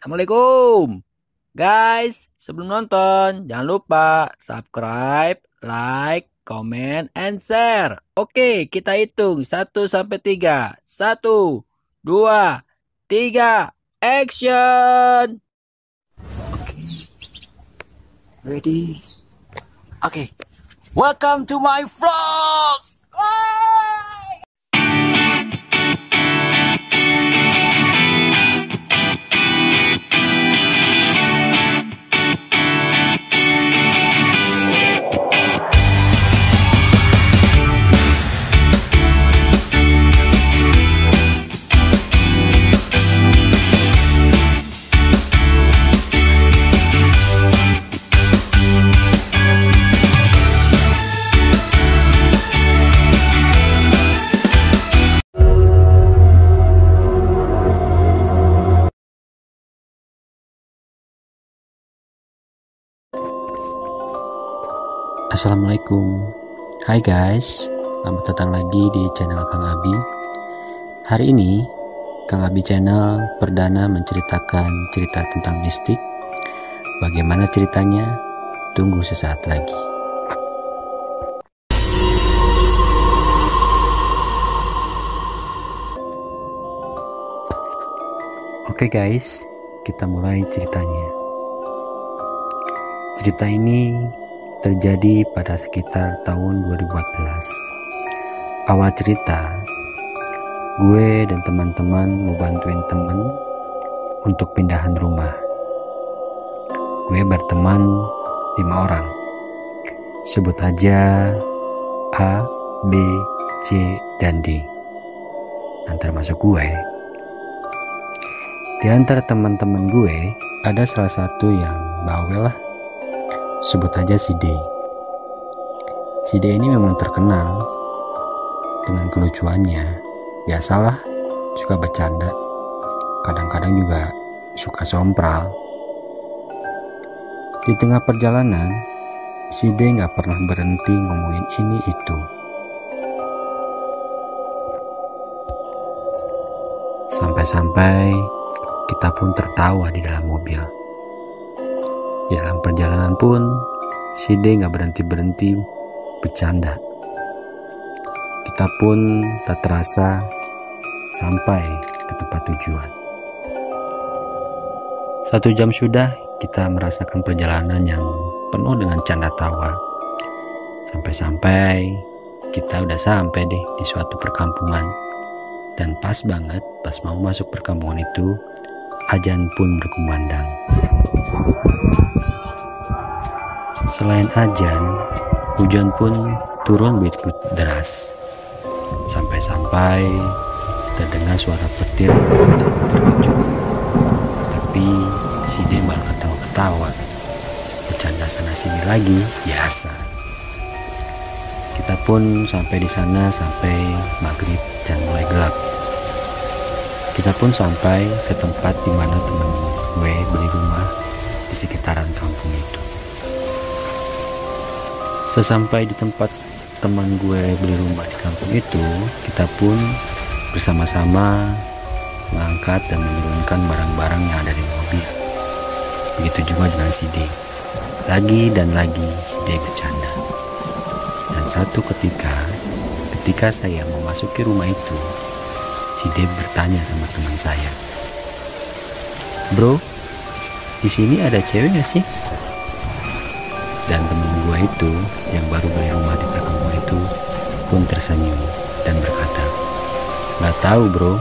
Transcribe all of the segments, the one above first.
Assalamualaikum. Guys, sebelum nonton, jangan lupa subscribe, like, comment, and share. Oke, kita hitung 1 sampai 3. 1, 2, 3, action. Ready? Oke. Welcome to my vlog. Assalamualaikum. Hai guys, selamat datang lagi di channel Kang Abi. Hari ini Kang Abi channel perdana menceritakan cerita tentang mistik. Bagaimana ceritanya? Tunggu sesaat lagi. Oke guys, kita mulai ceritanya. Cerita ini terjadi pada sekitar tahun 2014. Awal cerita, gue dan teman-teman mau bantuin temen untuk pindahan rumah. Gue berteman 5 orang. Sebut aja A, B, C, dan D. Dan termasuk gue. Di antara teman-teman gue ada salah satu yang bawel lah. Sebut aja si D. Si D ini memang terkenal dengan kelucuannya. Biasalah, suka bercanda. Kadang-kadang juga suka sompral. Di tengah perjalanan, si D gak pernah berhenti ngomongin ini itu. Sampai-sampai kita pun tertawa di dalam mobil. Di dalam perjalanan pun, si D gak berhenti-berhenti bercanda. Kita pun tak terasa sampai ke tempat tujuan. 1 jam sudah kita merasakan perjalanan yang penuh dengan canda tawa. Sampai-sampai kita udah sampai deh di suatu perkampungan. Dan pas banget, pas mau masuk perkampungan itu, azan pun berkumandang. Selain azan, hujan pun turun begitu deras. Sampai-sampai terdengar suara petir dan terkejut. Tapi si D malah ketawa-ketawa. Bercanda sana sini lagi, biasa. Kita pun sampai di sana sampai maghrib dan mulai gelap. Kita pun sampai ke tempat di mana teman gue beli rumah di sekitaran kampung itu. Sesampai di tempat teman gue beli rumah di kampung itu, kita pun bersama-sama mengangkat dan menurunkan barang-barang yang ada di mobil. Begitu juga dengan si D. Lagi dan lagi si D bercanda. Dan satu ketika saya memasuki rumah itu, si D bertanya sama teman saya, "Bro, di sini ada cewek gak sih?" Dan temen gue itu yang baru beli rumah di perkampungan itu pun tersenyum dan berkata, "Gak tahu bro."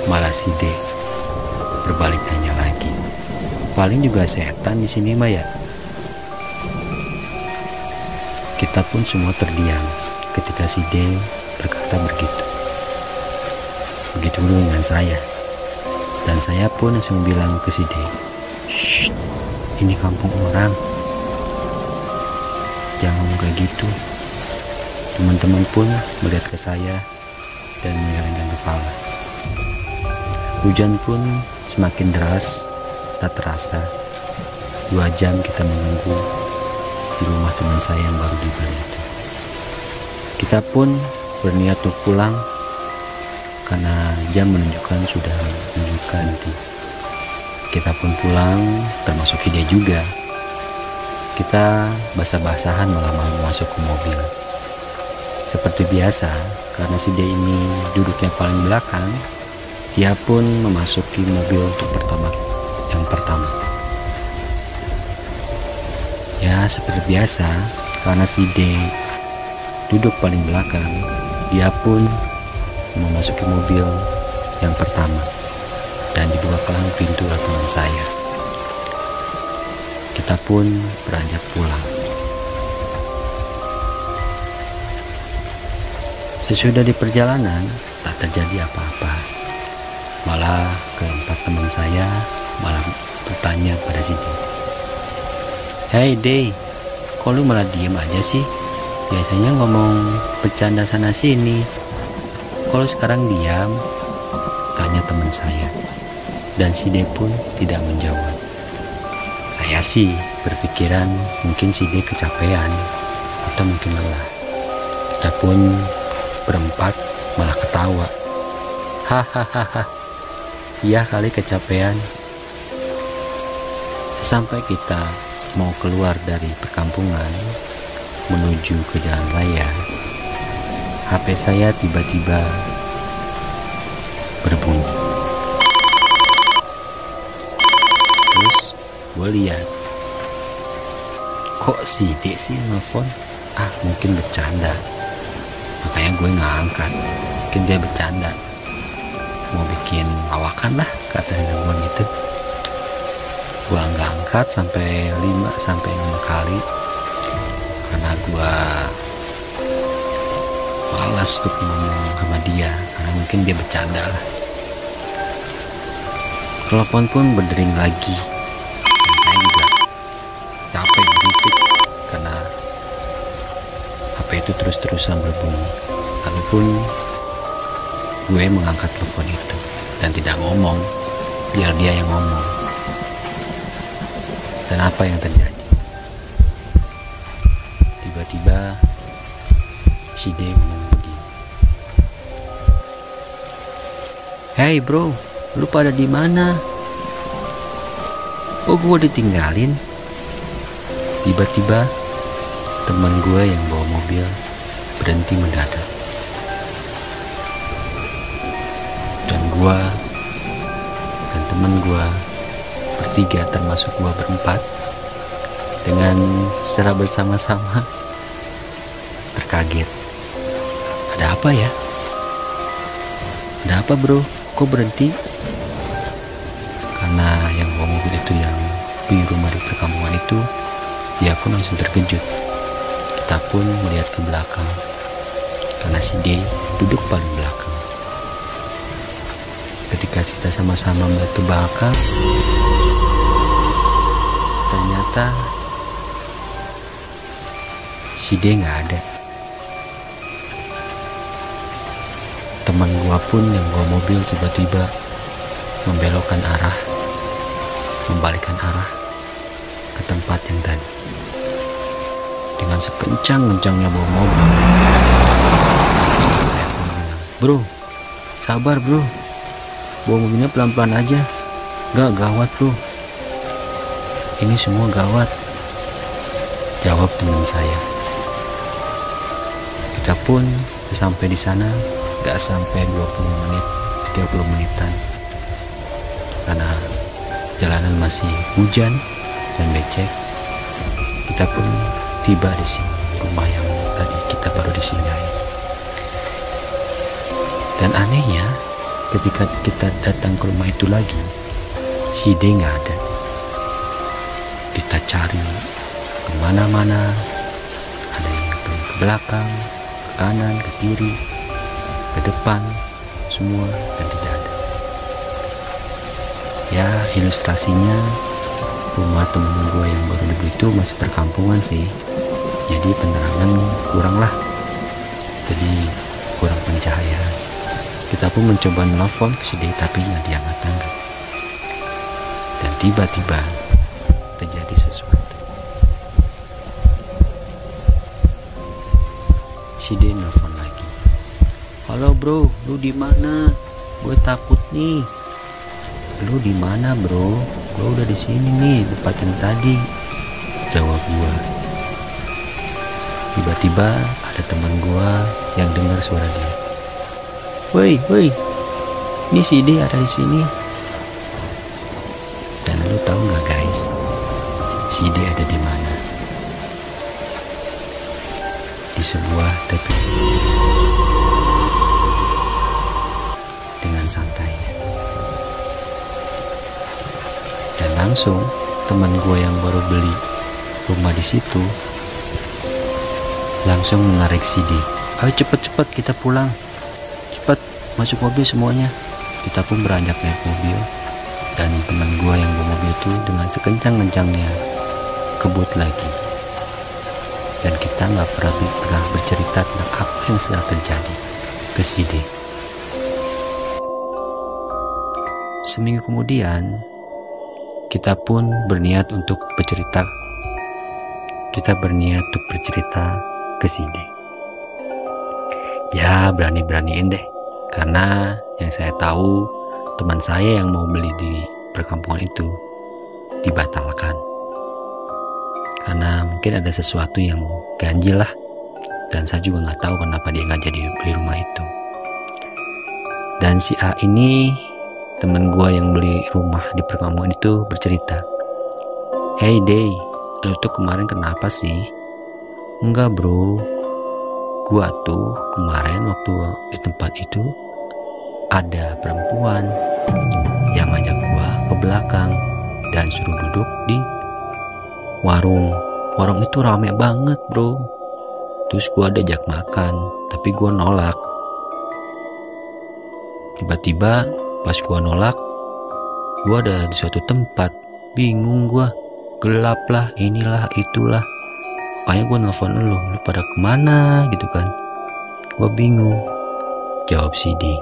Malah si D berbalik nanya lagi, "Paling juga setan di sini mah ya." Kita pun semua terdiam ketika si D berkata begitu. Begitu dulu dengan saya. Dan saya pun langsung bilang ke si D, "Shh, ini kampung orang, jangan ngomong kayak gitu." Teman-teman pun melihat ke saya dan menggelengkan kepala. Hujan pun semakin deras, tak terasa 2 jam kita menunggu di rumah teman saya yang baru dibeli itu. Kita pun berniat untuk pulang karena jam menunjukkan sudah ganti. Kita pun pulang, termasuk dia juga. Kita basah-basahan malah mau masuk ke mobil. Seperti biasa, karena si D ini duduknya paling belakang, dia pun memasuki mobil untuk yang pertama. Ya, seperti biasa, karena si D duduk paling belakang, dia pun memasuki mobil yang pertama dan dibukakan pintu oleh teman saya. Kita pun beranjak pulang. Sesudah di perjalanan tak terjadi apa-apa. Malah keempat teman saya malah bertanya pada si D, "Hey D, kok lu malah diem aja sih? Biasanya ngomong bercanda sana sini. Kalau sekarang diam?" tanya teman saya. Dan si D pun tidak menjawab. Saya sih berpikiran mungkin si D kecapean atau mungkin lelah. Kita pun berempat malah ketawa. Hahaha, iya kali kecapean. Sesampai kita mau keluar dari perkampungan menuju ke jalan raya, HP saya tiba-tiba berbunyi. Terus gue lihat, kok si D sih nelfon? Mungkin bercanda. Makanya gue nggak angkat. Mungkin dia bercanda, mau bikin awakan lah, kata gue gitu. Gue nggak angkat sampai 5-6 kali karena gue malas untuk ngomong sama dia, karena mungkin dia bercanda lah. Telepon pun berdering lagi dan saya juga capek berisik karena HP itu terus-terusan berbunyi. Lalu pun gue mengangkat telepon itu dan tidak ngomong, biar dia yang ngomong. Dan apa yang terjadi? Tiba-tiba si D ngomong begini, "Hey bro, lu pada di mana? Oh, gue ditinggalin." Tiba-tiba teman gue yang bawa mobil berhenti mendadak. Dan gue dan teman gue bertiga, termasuk gue berempat, dengan secara bersama-sama terkaget. Ada apa ya? Ada apa bro? Kok berhenti? Karena yang bawa mobil itu, yang di rumah di perkampungan itu, dia pun langsung terkejut. Kita pun melihat ke belakang karena si D duduk paling belakang. Ketika kita sama-sama melihat ke belakang, ternyata si D nggak ada. Teman gua pun yang bawa mobil tiba-tiba membelokkan arah, membalikkan arah ke tempat yang tadi. Dengan sekencang-kencangnya bawa mobil, saya pun bilang, "Bro, sabar bro, bawa mobilnya pelan-pelan aja. Gak gawat bro, ini semua gawat," jawab teman saya. Kita pun sampai di sana gak sampai 20 menit, 30 menitan, karena jalanan masih hujan dan becek. Kita pun tiba di sini, rumah yang tadi kita baru disinggahi. Dan anehnya, ketika kita datang ke rumah itu lagi, si D nggak ada. Kita cari kemana-mana, ada yang pergi ke belakang, ke kanan, ke kiri, ke depan, semua, dan tidak ada. Ya, ilustrasinya rumah temen gue yang baru dibeli itu masih perkampungan sih, jadi penerangan kurang lah, jadi kurang pencahayaan. Kita pun mencoba nelfon ke si D, tapi nggak diangkat-angkat. Dan tiba-tiba terjadi sesuatu. Si D nelfon lagi, Halo bro, lu di mana? Gue takut nih. Lu di mana bro? Gue udah di sini nih, tempat yang tadi. Jawab gue. Tiba-tiba ada teman gue yang dengar suara dia. Woi, ini si D ada di sini. Dan lu tahu nggak guys, si D ada di mana? Di sebuah TPU. Dengan santai. Dan langsung teman gue yang baru beli rumah di situ langsung menarik si D. Ayo cepet kita pulang. Cepet masuk mobil semuanya. Kita pun beranjak naik mobil. Dan teman gue yang bawa mobil itu dengan sekencang-kencangnya kebut lagi. Dan kita nggak pernah bercerita tentang apa yang sedang terjadi ke si D. Seminggu kemudian kita pun berniat untuk bercerita. Kita berniat untuk bercerita ke si D. Ya berani-beraniin deh, karena yang saya tahu teman saya yang mau beli di perkampungan itu dibatalkan karena mungkin ada sesuatu yang ganjil lah, dan saya juga nggak tahu kenapa dia nggak jadi beli rumah itu. Dan si A ini temen gue yang beli rumah di perkampungan itu bercerita, "Hey Day, lu tuh kemarin kenapa sih?" "Enggak bro, gua tuh kemarin waktu di tempat itu ada perempuan yang ngajak gua ke belakang dan suruh duduk di warung. Warung itu rame banget bro. Terus gua diajak makan, tapi gua nolak. Tiba-tiba pas gua nolak, gua ada di suatu tempat. Bingung gua, gelap lah, inilah itulah. Makanya gua nelfon lu pada kemana gitu kan. Gua bingung." Jawab si D.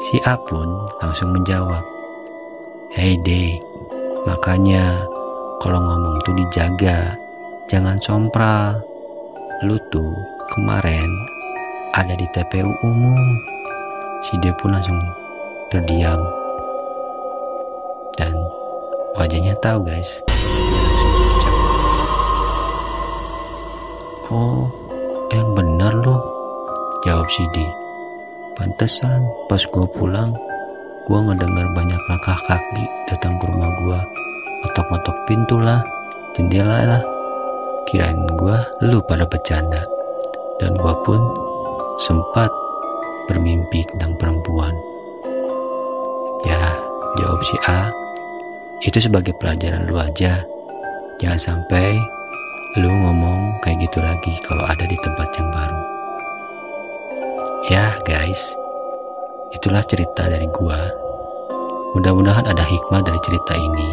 Si A pun langsung menjawab, "Hey D, makanya kalau ngomong tuh dijaga, jangan sompral. Lu tuh kemarin ada di TPU umum." Si D pun langsung terdiam. Dan wajahnya tahu guys. "Oh, yang benar loh," jawab si D. "Pantesan pas gue pulang, gue ngedengar banyak langkah kaki datang ke rumah gue. Ngetok-ngetok pintu lah, jendela lah. Kirain gue lu pada bercanda. Dan gue pun sempat bermimpi tentang perempuan." Ya, jawab si A, "Itu sebagai pelajaran lu aja. Jangan sampai lu ngomong kayak gitu lagi kalau ada di tempat yang baru." Ya guys, itulah cerita dari gua. Mudah-mudahan ada hikmah dari cerita ini.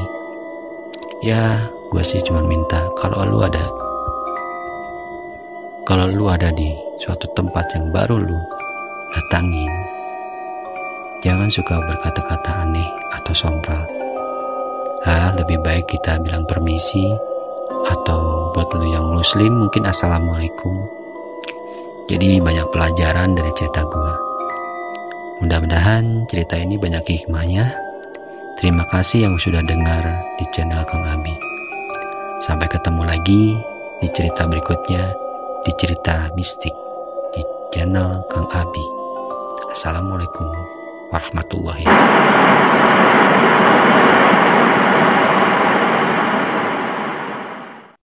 Ya, gua sih cuma minta kalau lu ada di suatu tempat yang baru lu datangin, jangan suka berkata-kata aneh atau sompral. Lebih baik kita bilang permisi, atau buat lu yang muslim mungkin assalamualaikum. Jadi banyak pelajaran dari cerita gua. Mudah-mudahan cerita ini banyak hikmahnya. Terima kasih yang sudah dengar di channel Kang Abi. Sampai ketemu lagi di cerita berikutnya, di cerita mistik di channel Kang Abi. Assalamualaikum warahmatullahi wabarakatuh.